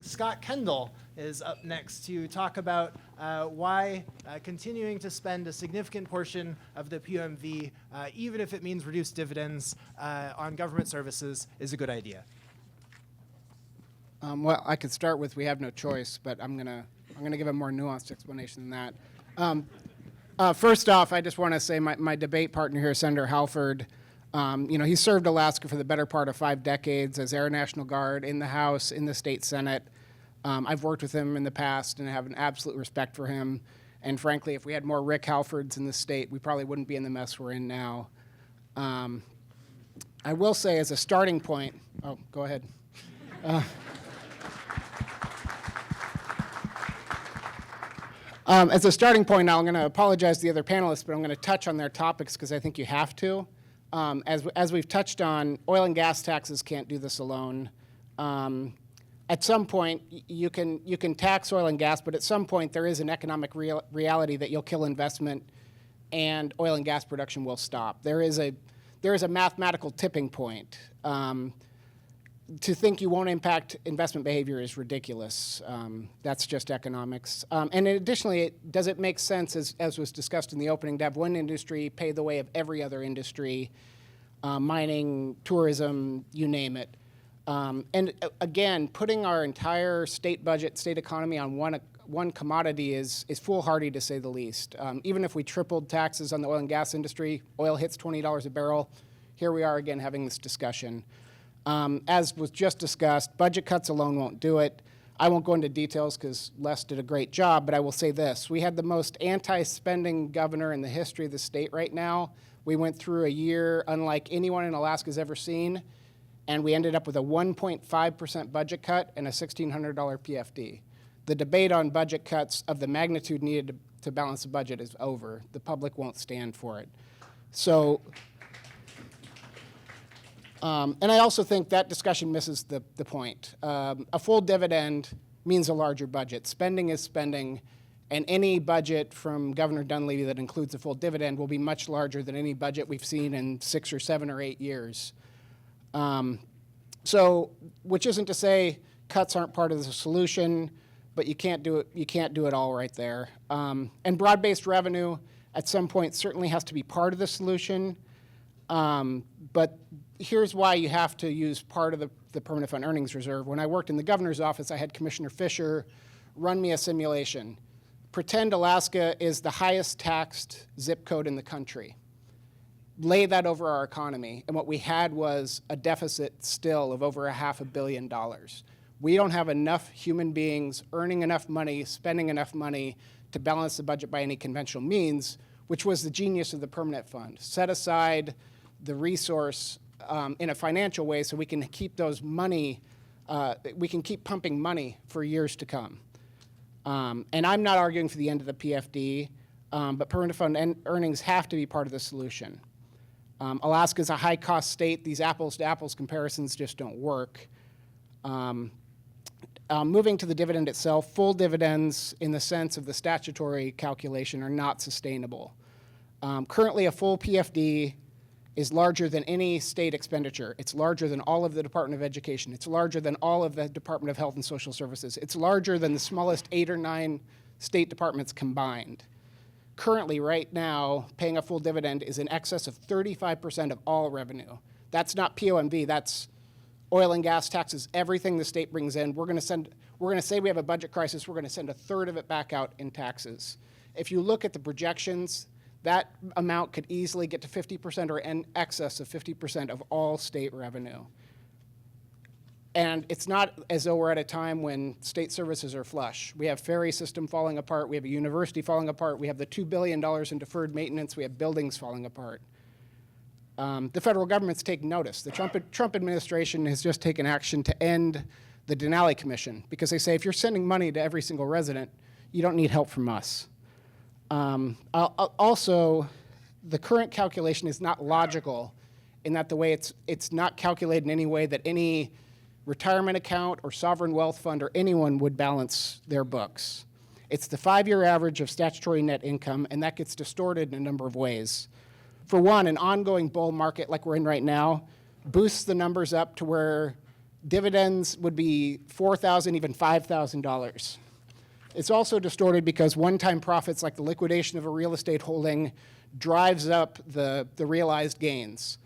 Scott Kendall is up next to talk about why continuing to spend a significant portion of the PUMV, even if it means reduced dividends on government services, is a good idea. Well, I could start with we have no choice, but I'm gonna give a more nuanced explanation than that. First off, I just want to say my debate partner here, Senator Halford, he served Alaska for the better part of 5 decades as Air National Guard in the House, in the state Senate. I've worked with him in the past and have an absolute respect for him. And frankly, if we had more Rick Halfords in the state, we probably wouldn't be in the mess we're in now. I will say as a starting point, oh, go ahead. As a starting point now, I'm going to apologize to the other panelists, but I'm going to touch on their topics because I think you have to. As we've touched on, oil and gas taxes can't do this alone. At some point, you can tax oil and gas, but at some point there is an economic reality that you'll kill investment and oil and gas production will stop. There is a mathematical tipping point. To think you won't impact investment behavior is ridiculous. That's just economics. And additionally, does it make sense, as was discussed in the opening, to have one industry pay the way of every other industry, mining, tourism, you name it? And again, putting our entire state budget, state economy on one commodity is foolhardy to say the least. Even if we tripled taxes on the oil and gas industry, oil hits $20 a barrel, here we are again having this discussion. As was just discussed, budget cuts alone won't do it. I won't go into details because Les did a great job, but I will say this. We had the most anti-spending governor in the history of the state right now. We went through a year unlike anyone in Alaska's ever seen, and we ended up with a 1.5% budget cut and a $1,600 PFD. The debate on budget cuts of the magnitude needed to balance the budget is over. The public won't stand for it. So. And I also think that discussion misses the point. A full dividend means a larger budget. Spending is spending, and any budget from Governor Dunleavy that includes a full dividend will be much larger than any budget we've seen in 6 or 7 or 8 years. So, which isn't to say cuts aren't part of the solution, but you can't do it all right there. And broad-based revenue at some point certainly has to be part of the solution, but here's why you have to use part of the permanent fund earnings reserve. When I worked in the governor's office, I had Commissioner Fisher run me a simulation. Pretend Alaska is the highest taxed zip code in the country. Lay that over our economy, and what we had was a deficit still of over $500 million. We don't have enough human beings earning enough money, spending enough money to balance the budget by any conventional means, which was the genius of the permanent fund. Set aside the resource in a financial way so we can keep those money, we can keep pumping money for years to come. And I'm not arguing for the end of the PFD, but permanent fund earnings have to be part of the solution. Alaska is a high-cost state. These apples-to-apples comparisons just don't work. Moving to the dividend itself, full dividends in the sense of the statutory calculation are not sustainable. Currently, a full PFD is larger than any state expenditure. It's larger than all of the Department of Education. It's larger than all of the Department of Health and Social Services. It's larger than the smallest 8 or 9 state departments combined. Currently, right now, paying a full dividend is in excess of 35% of all revenue. That's not POMV, that's oil and gas taxes, everything the state brings in. We're going to say we have a budget crisis, we're going to send a third of it back out in taxes. If you look at the projections, that amount could easily get to 50% or in excess of 50% of all state revenue. And it's not as though we're at a time when state services are flush. We have ferry system falling apart, we have a university falling apart, we have the $2 billion in deferred maintenance, we have buildings falling apart. The federal government's taking notice. The Trump administration has just taken action to end the Denali Commission because they say if you're sending money to every single resident, you don't need help from us. Also, the current calculation is not logical in that the way it's not calculated in any way that any retirement account or sovereign wealth fund or anyone would balance their books. It's the 5-year average of statutory net income, and that gets distorted in a number of ways. For one, an ongoing bull market like we're in right now boosts the numbers up to where dividends would be $4,000, even $5,000. It's also distorted because one-time profits like the liquidation of a real estate holding drives up the realized gains.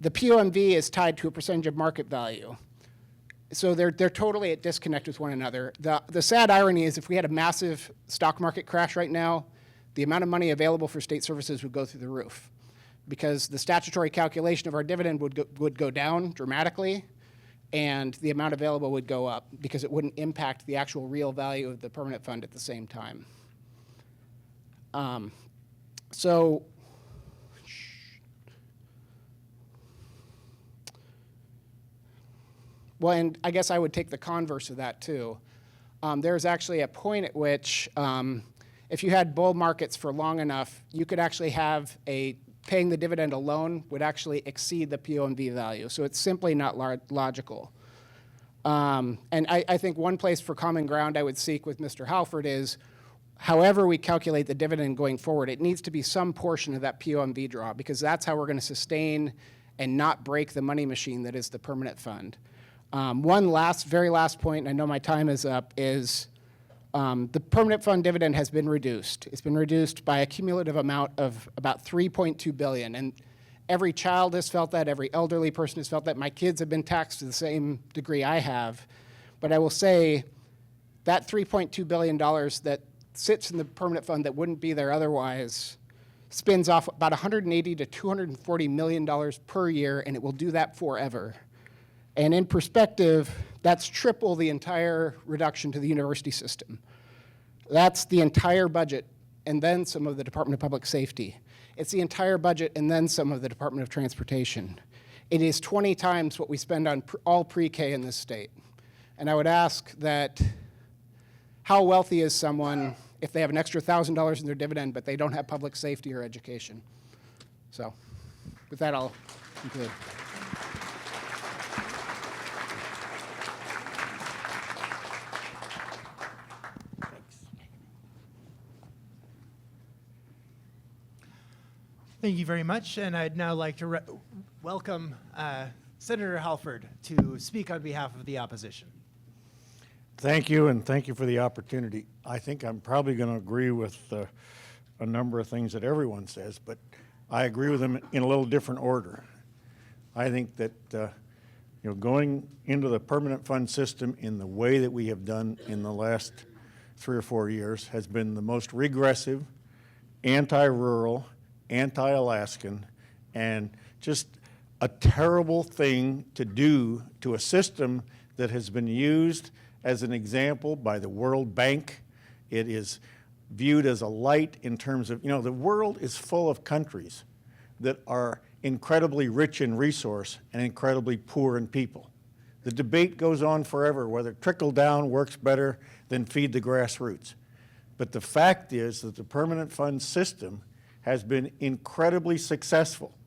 The POMV is tied to a percentage of market value. So they're totally at disconnect with one another. The sad irony is if we had a massive stock market crash right now, the amount of money available for state services would go through the roof because the statutory calculation of our dividend would go down dramatically, and the amount available would go up because it wouldn't impact the actual real value of the permanent fund at the same time. Well, and I guess I would take the converse of that too. There's actually a point at which if you had bull markets for long enough, you could actually have paying the dividend alone would actually exceed the POMV value. So it's simply not logical. And I think one place for common ground I would seek with Mr. Halford is however we calculate the dividend going forward, it needs to be some portion of that POMV draw because that's how we're going to sustain and not break the money machine that is the permanent fund. One very last point, and I know my time is up, is the permanent fund dividend has been reduced. It's been reduced by a cumulative amount of about $3.2 billion. And every child has felt that, every elderly person has felt that. My kids have been taxed to the same degree I have. But I will say that $3.2 billion that sits in the permanent fund that wouldn't be there otherwise spins off about $180 to $240 million per year, and it will do that forever. And in perspective, that's triple the entire reduction to the university system. That's the entire budget and then some of the Department of Public Safety. It's the entire budget and then some of the Department of Transportation. It is 20 times what we spend on all pre-K in this state. And I would ask that how wealthy is someone if they have an extra $1,000 in their dividend but they don't have public safety or education? So with that, I'll conclude. Thank you very much, and I'd now like to welcome Senator Halford to speak on behalf of the opposition. Thank you, and thank you for the opportunity. I think I'm probably going to agree with a number of things that everyone says, but I agree with them in a little different order. I think that going into the permanent fund system in the way that we have done in the last 3 or 4 years has been the most regressive, anti-rural, anti-Alaskan, and just a terrible thing to do to a system that has been used as an example by the World Bank. It is viewed as a light in terms of, the world is full of countries that are incredibly rich in resource and incredibly poor in people. The debate goes on forever whether trickle down works better than feed the grassroots. But the fact is that the permanent fund system has been incredibly successful.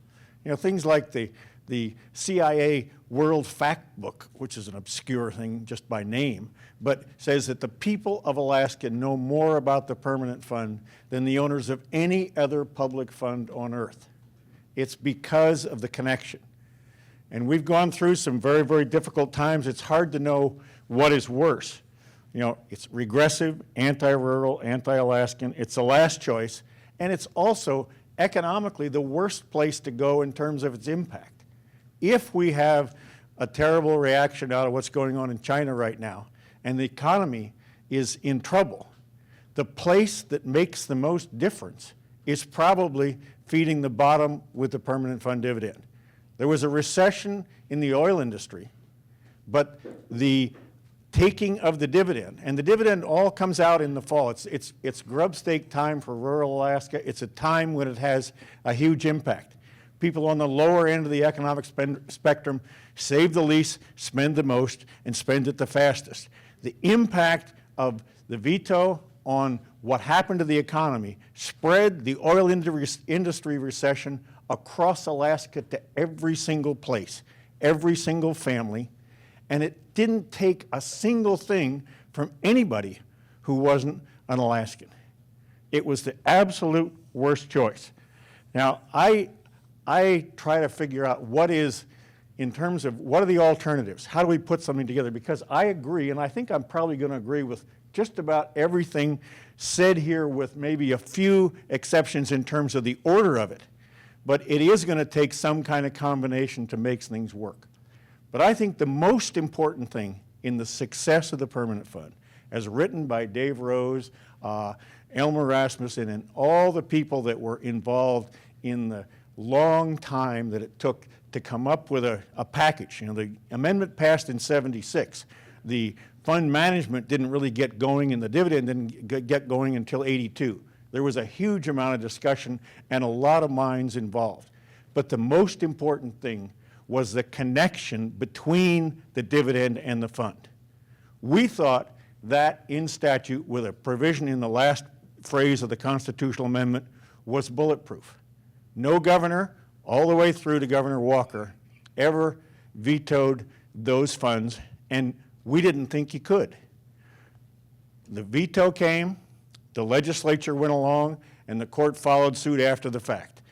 Things like the CIA World Fact Book, which is an obscure thing just by name, but says that the people of Alaska know more about the permanent fund than the owners of any other public fund on earth. It's because of the connection. And we've gone through some very, very difficult times. It's hard to know what is worse. It's regressive, anti-rural, anti-Alaskan. It's the last choice. And it's also economically the worst place to go in terms of its impact. If we have a terrible reaction out of what's going on in China right now, and the economy is in trouble, the place that makes the most difference is probably feeding the bottom with the permanent fund dividend. There was a recession in the oil industry, but the taking of the dividend, and the dividend all comes out in the fall. It's grub stake time for rural Alaska. It's a time when it has a huge impact. People on the lower end of the economic spectrum save the least, spend the most, and spend it the fastest. The impact of the veto on what happened to the economy spread the oil industry recession across Alaska to every single place, every single family, and it didn't take a single thing from anybody who wasn't an Alaskan. It was the absolute worst choice. Now, I try to figure out what is in terms of what are the alternatives? How do we put something together? Because I agree, and I think I'm probably going to agree with just about everything said here, with maybe a few exceptions in terms of the order of it. But it is going to take some kind of combination to make things work. But I think the most important thing in the success of the permanent fund, as written by Dave Rose, Elmer Rasmussen, and all the people that were involved in the long time that it took to come up with a package. You know, the amendment passed in '76. The fund management didn't really get going, and the dividend didn't get going until '82. There was a huge amount of discussion and a lot of minds involved. But the most important thing was the connection between the dividend and the fund. We thought that in statute, with a provision in the last phrase of the constitutional amendment, was bulletproof. No governor, all the way through to Governor Walker, ever vetoed those funds, and we didn't think he could. The veto came, the legislature went along, and the court followed suit after the fact.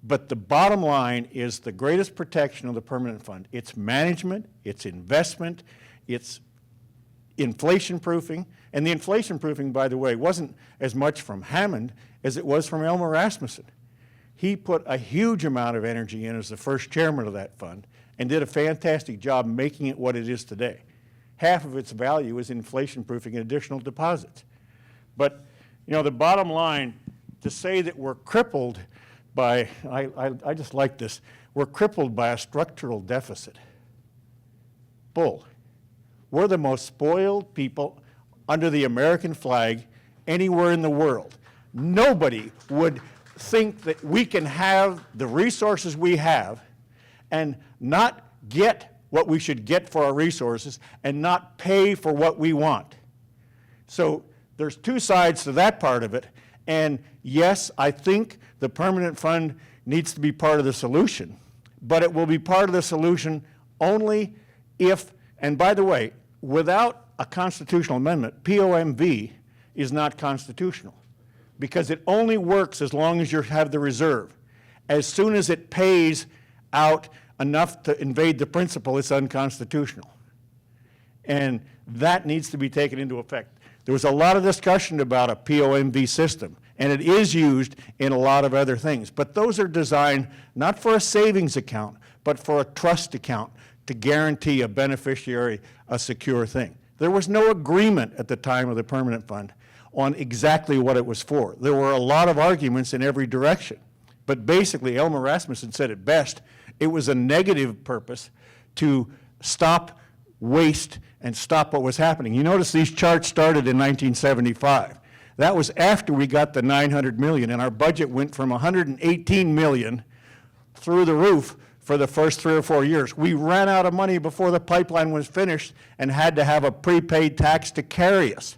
But the bottom line is the greatest protection of the permanent fund. Its management, its investment, its inflation proofing. And the inflation proofing, by the way, wasn't as much from Hammond as it was from Elmer Rasmussen. He put a huge amount of energy in as the first chairman of that fund and did a fantastic job making it what it is today. Half of its value is inflation proofing and additional deposits. But, you know, the bottom line, to say that we're crippled by, I just like this, we're crippled by a structural deficit. Bull. We're the most spoiled people under the American flag anywhere in the world. Nobody would think that we can have the resources we have and not get what we should get for our resources and not pay for what we want. So there's two sides to that part of it. And yes, I think the permanent fund needs to be part of the solution, but it will be part of the solution only if, and by the way, without a constitutional amendment, POMV is not constitutional because it only works as long as you have the reserve. As soon as it pays out enough to invade the principal, it's unconstitutional. And that needs to be taken into effect. There was a lot of discussion about a POMV system, and it is used in a lot of other things. But those are designed not for a savings account, but for a trust account to guarantee a beneficiary a secure thing. There was no agreement at the time of the permanent fund on exactly what it was for. There were a lot of arguments in every direction. But basically, Elmer Rasmussen said it best, it was a negative purpose to stop waste and stop what was happening. You notice these charts started in 1975. That was after we got the 900 million, and our budget went from 118 million through the roof for the first 3 or 4 years. We ran out of money before the pipeline was finished and had to have a prepaid tax to carry us.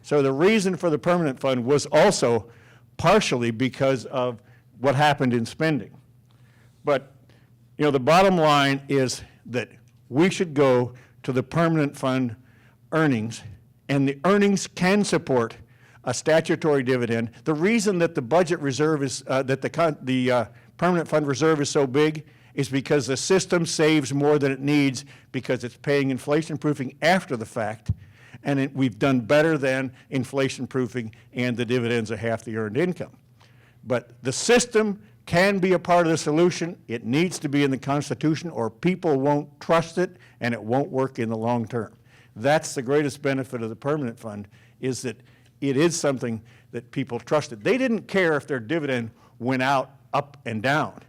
So the reason for the permanent fund was also partially because of what happened in spending. But, you know, the bottom line is that we should go to the permanent fund earnings, and the earnings can support a statutory dividend. The reason that the budget reserve is, that the permanent fund reserve is so big is because the system saves more than it needs because it's paying inflation proofing after the fact, and we've done better than inflation proofing and the dividends of half the earned income. But the system can be a part of the solution. It needs to be in the Constitution or people won't trust it and it won't work in the long term. That's the greatest benefit of the permanent fund, is that it is something that people trusted. They didn't care if their dividend went out, up and down.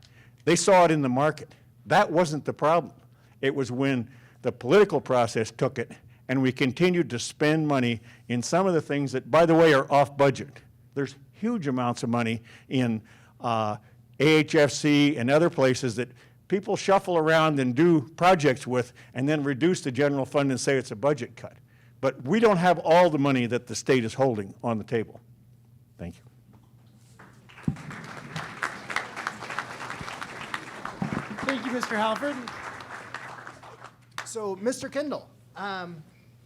They saw it in the market. That wasn't the problem. It was when the political process took it and we continued to spend money in some of the things that, by the way, are off budget. There's huge amounts of money in AHFC and other places that people shuffle around and do projects with and then reduce the general fund and say it's a budget cut. But we don't have all the money that the state is holding on the table. Thank you. Thank you, Mr. Halford. So, Mr. Kendall,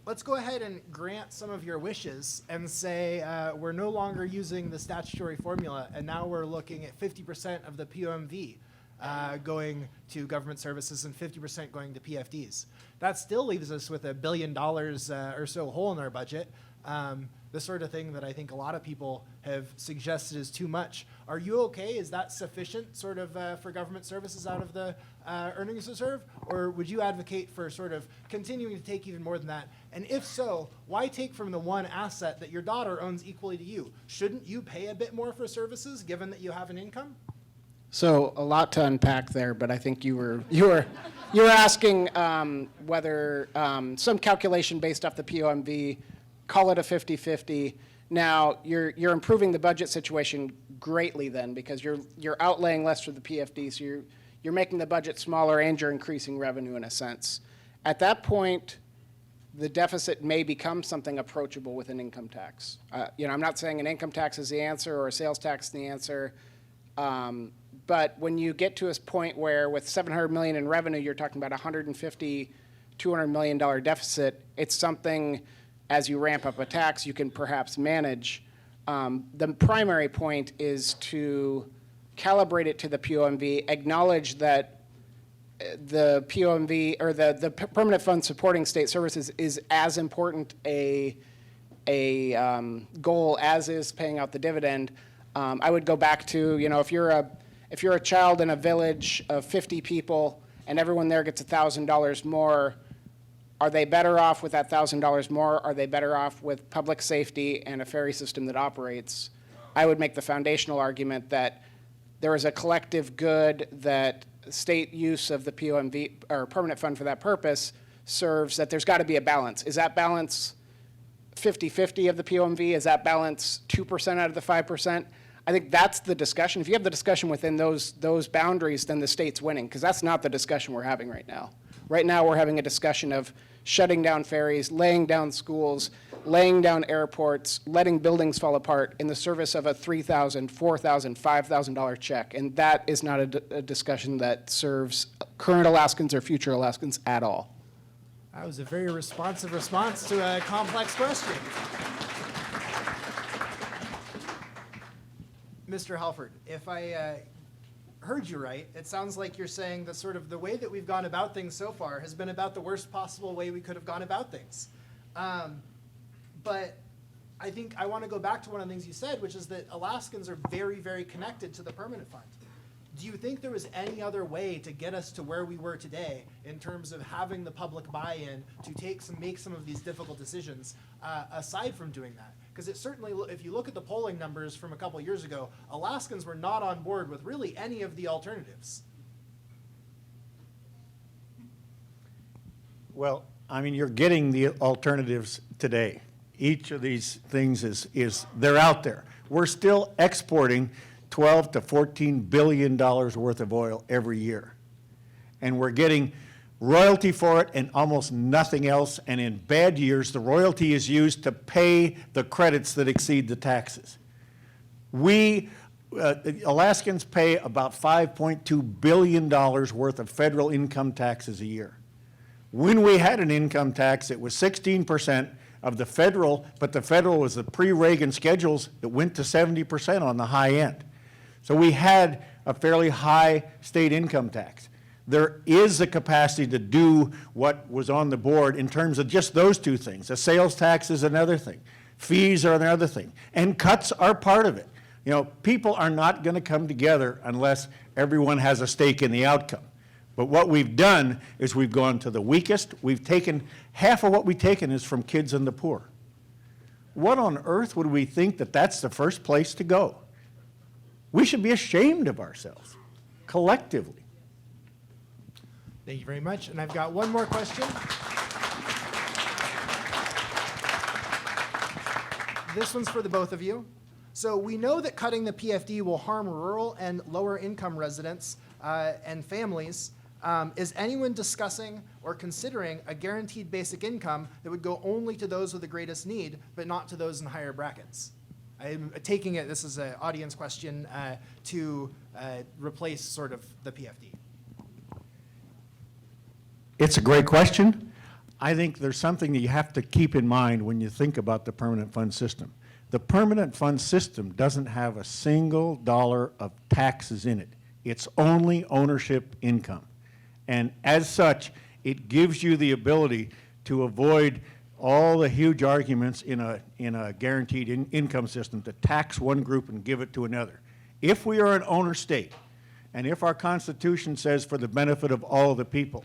let's go ahead and grant some of your wishes and say we're no longer using the statutory formula, and now we're looking at 50% of the POMV. going to government services and 50% going to PFDs. That still leaves us with $1 billion or so hole in our budget. The sort of thing that I think a lot of people have suggested is too much. Are you okay? Is that sufficient sort of for government services out of the earnings reserve? Or would you advocate for sort of continuing to take even more than that? And if so, why take from the one asset that your daughter owns equally to you? Shouldn't you pay a bit more for services given that you have an income? So a lot to unpack there, but I think you were asking whether some calculation based off the POMV, call it a 50-50. Now you're improving the budget situation greatly then, because you're outlaying less for the PFD, so you're making the budget smaller and you're increasing revenue in a sense. At that point, the deficit may become something approachable with an income tax. I'm not saying an income tax is the answer or a sales tax is the answer. But when you get to a point where with $700 million in revenue, you're talking about $150, $200 million deficit, it's something, as you ramp up a tax, you can perhaps manage. The primary point is to calibrate it to the POMV, acknowledge that the POMV, or the Permanent Fund supporting state services, is as important a goal as is paying out the dividend. I would go back to, if you're a child in a village of 50 people and everyone there gets $1,000 more, are they better off with that $1,000 more? Are they better off with public safety and a ferry system that operates? I would make the foundational argument that there is a collective good that state use of the POMV, or Permanent Fund for that purpose, serves, that there's got to be a balance. Is that balance 50-50 of the POMV? Is that balance 2% out of the 5%? I think that's the discussion. If you have the discussion within those boundaries, then the state's winning, because that's not the discussion we're having right now. Right now, we're having a discussion of shutting down ferries, laying down schools, laying down airports, letting buildings fall apart in the service of a $3,000, $4,000, $5,000 check. And that is not a discussion that serves current Alaskans or future Alaskans at all. That was a very responsive response to a complex question. Mr. Halford, if I heard you right, it sounds like you're saying that sort of the way that we've gone about things so far has been about the worst possible way we could have gone about things. But I think I want to go back to one of the things you said, which is that Alaskans are very, very connected to the Permanent Fund. Do you think there was any other way to get us to where we were today in terms of having the public buy-in to make some of these difficult decisions aside from doing that? Because it certainly, if you look at the polling numbers from a couple years ago, Alaskans were not on board with really any of the alternatives. Well, I mean, you're getting the alternatives today. Each of these things is they're out there. We're still exporting $12 to $14 billion worth of oil every year. And we're getting royalty for it and almost nothing else. And in bad years, the royalty is used to pay the credits that exceed the taxes. Alaskans pay about $5.2 billion worth of federal income taxes a year. When we had an income tax, it was 16% of the federal, but the federal was the pre-Reagan schedules that went to 70% on the high end. So we had a fairly high state income tax. There is the capacity to do what was on the board in terms of just those two things. A sales tax is another thing. Fees are another thing. And cuts are part of it. People are not going to come together unless everyone has a stake in the outcome. But what we've done is we've gone to the weakest. We've taken, half of what we've taken is from kids and the poor. What on earth would we think that that's the first place to go? We should be ashamed of ourselves, collectively. Thank you very much. And I've got one more question. This one's for the both of you. So we know that cutting the PFD will harm rural and lower income residents and families. Is anyone discussing or considering a guaranteed basic income that would go only to those with the greatest need, but not to those in higher brackets? I'm taking it, this is an audience question, to replace sort of the PFD. It's a great question. I think there's something that you have to keep in mind when you think about the permanent fund system. The permanent fund system doesn't have a single dollar of taxes in it. It's only ownership income. And as such, it gives you the ability to avoid all the huge arguments in a guaranteed income system to tax one group and give it to another. If we are an owner state, and if our Constitution says for the benefit of all the people,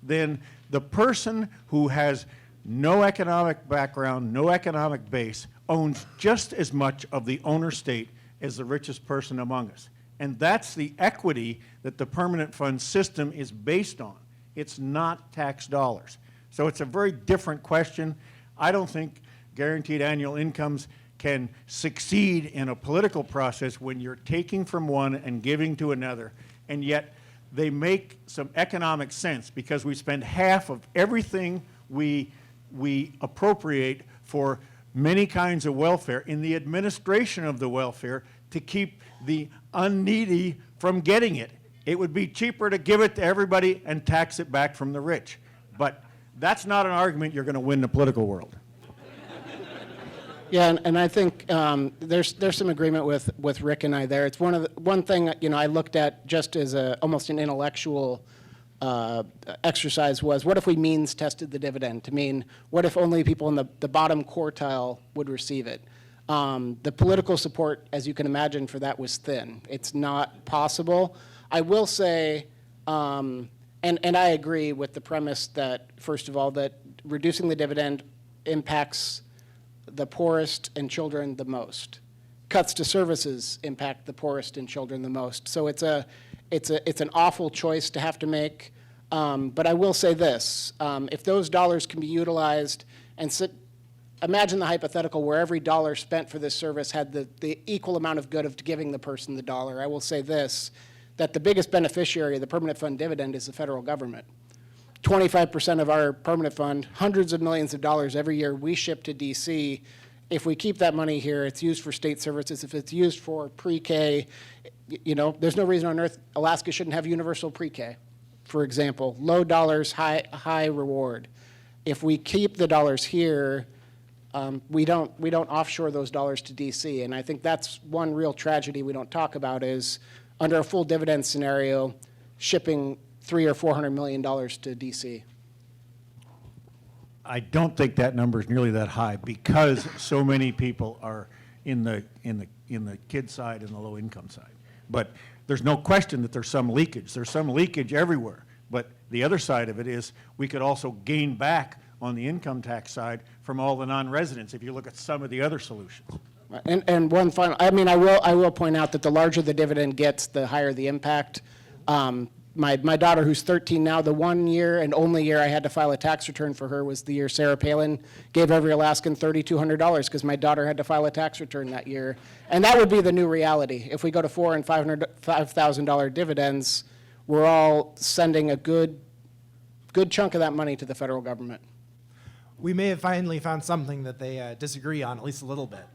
then the person who has no economic background, no economic base, owns just as much of the owner state as the richest person among us. And that's the equity that the permanent fund system is based on. It's not tax dollars. So it's a very different question. I don't think guaranteed annual incomes can succeed in a political process when you're taking from one and giving to another, and yet they make some economic sense because we spend half of everything we appropriate for many kinds of welfare in the administration of the welfare to keep the unneedy from getting it. It would be cheaper to give it to everybody and tax it back from the rich. But that's not an argument you're going to win in the political world. Yeah, and I think there's some agreement with Rick and I there. It's one thing I looked at just as almost an intellectual exercise was, what if we means tested the dividend to mean what if only people in the bottom quartile would receive it? The political support, as you can imagine, for that was thin. It's not possible. I will say, and I agree with the premise that, first of all, that reducing the dividend impacts the poorest and children the most. Cuts to services impact the poorest and children the most. So it's an awful choice to have to make. But I will say this, if those dollars can be utilized and imagine the hypothetical where every dollar spent for this service had the equal amount of good of giving the person the dollar. I will say this, that the biggest beneficiary of the permanent fund dividend is the federal government. 25% of our permanent fund, hundreds of millions of dollars every year we ship to DC. If we keep that money here, it's used for state services. If it's used for pre-K, there's no reason on earth Alaska shouldn't have universal pre-K, for example. Low dollars, high reward. If we keep the dollars here, we don't offshore those dollars to DC. And I think that's one real tragedy we don't talk about is under a full dividend scenario, shipping $300 or $400 million to DC. I don't think that number is nearly that high because so many people are in the kid side and the low income side. But there's no question that there's some leakage. There's some leakage everywhere. But the other side of it is we could also gain back on the income tax side from all the non-residents if you look at some of the other solutions. And one final, I will point out that the larger the dividend gets, the higher the impact. My daughter, who's 13 now, the one year and only year I had to file a tax return for her was the year Sarah Palin gave every Alaskan $3,200 because my daughter had to file a tax return that year. And that would be the new reality. If we go to $4,000 and $5,000 dividends, we're all sending a good chunk of that money to the federal government. We may have finally found something that they disagree on, at least a little bit.